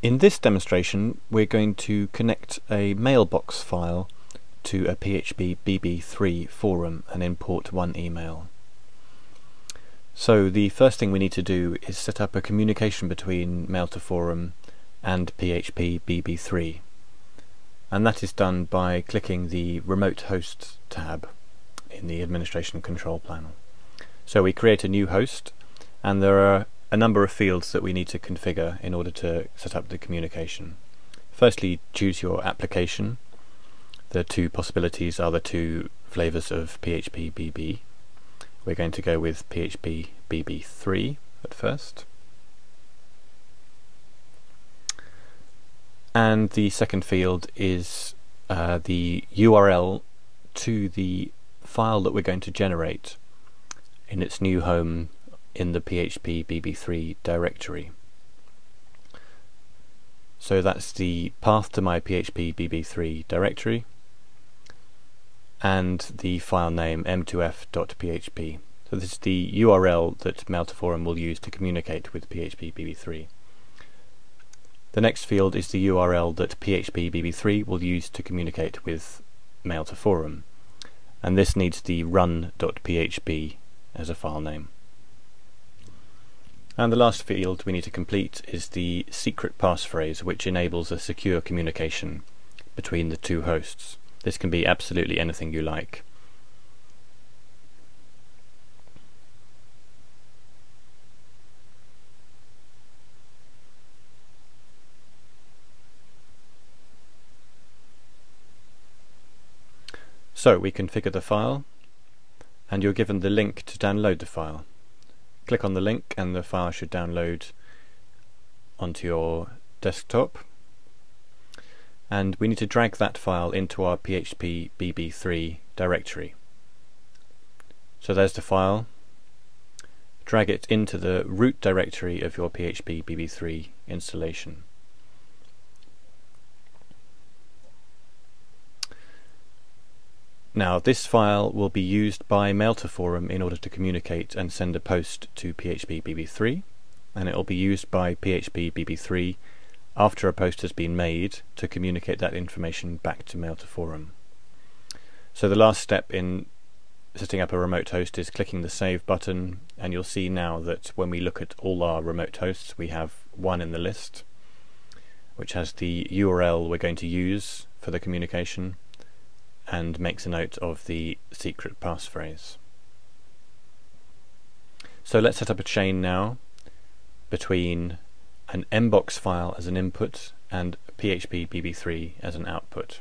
In this demonstration we're going to connect a mailbox file to a phpBB3 forum and import one email. So the first thing we need to do is set up a communication between mail2forum and phpBB3, and that is done by clicking the Remote Host tab in the Administration Control Panel. So we create a new host, and there are a number of fields that we need to configure in order to set up the communication. Firstly, choose your application. The two possibilities are the two flavors of phpBB. We're going to go with phpBB3 at first. And the second field is the URL to the file that we're going to generate in its new home in the phpBB3 directory. So that's the path to my phpBB3 directory and the file name m2f.php. So this is the URL that mail2forum will use to communicate with phpBB3. The next field is the URL that phpBB3 will use to communicate with mail2forum, and this needs the run.php as a file name. And the last field we need to complete is the secret passphrase, which enables a secure communication between the two hosts. This can be absolutely anything you like. So we configure the file, and you're given the link to download the file. Click on the link and the file should download onto your desktop, and we need to drag that file into our phpBB3 directory. So there's the file. Drag it into the root directory of your phpBB3 installation. Now this file will be used by mail2forum in order to communicate and send a post to phpBB3, and it will be used by phpBB3 after a post has been made to communicate that information back to mail2forum. So the last step in setting up a remote host is clicking the Save button, and you'll see now that when we look at all our remote hosts we have one in the list which has the URL we're going to use for the communication and makes a note of the secret passphrase. So let's set up a chain now between an mbox file as an input and phpBB3 as an output.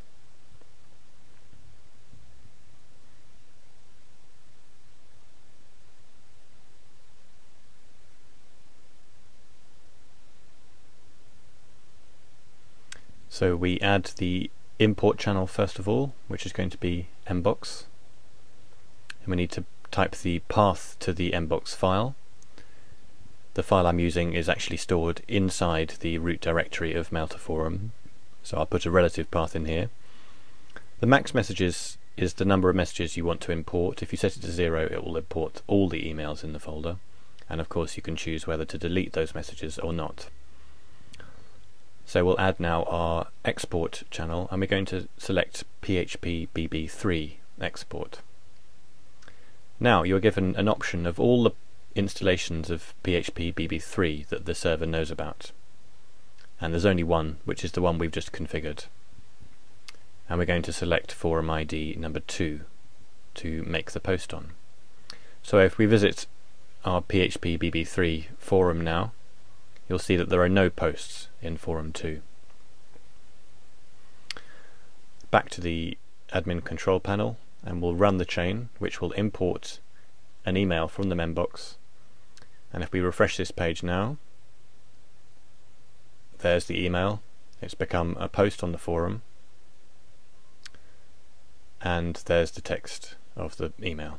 So we add the import channel first of all, which is going to be mbox, and we need to type the path to the mbox file. The file I'm using is actually stored inside the root directory of mail2forum, so I'll put a relative path in here. The max messages is the number of messages you want to import. If you set it to 0, it will import all the emails in the folder, and of course you can choose whether to delete those messages or not. So we'll add now our export channel, and we're going to select phpBB3 export. Now you're given an option of all the installations of phpBB3 that the server knows about, and there's only one, which is the one we've just configured, and we're going to select forum ID number 2 to make the post on. So if we visit our phpBB3 forum now, you'll see that there are no posts in forum 2. Back to the admin control panel, and we'll run the chain, which will import an email from the membox. And if we refresh this page now, there's the email. It's become a post on the forum, and there's the text of the email.